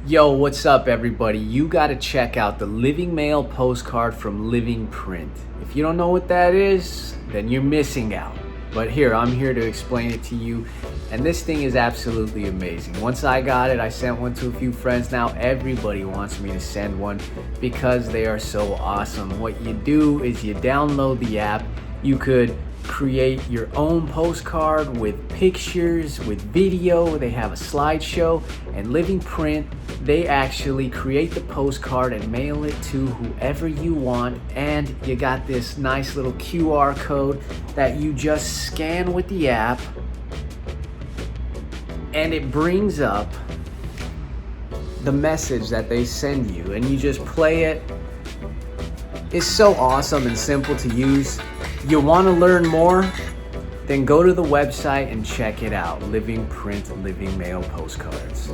Yo, what's up everybody? You gotta check out the LivingMail postcard from LivingPrint. If you don't know what that is, then you're missing out. But here, I'm here to explain it to you. And this thing is absolutely amazing. Once I got it, I sent one to a few friends. Now everybody wants me to send one because they are so awesome. What you do is you download the app. You could create your own postcard with pictures, with video. They have a slideshow, and LivingPrint, they actually create the postcard and mail it to whoever you want. And you got this nice little QR code that you just scan with the app, and it brings up the message that they send you, and you just play it. It's so awesome and simple to use. You want to learn more? Then go to the website and check it out. LivingPrint LivingMail postcards.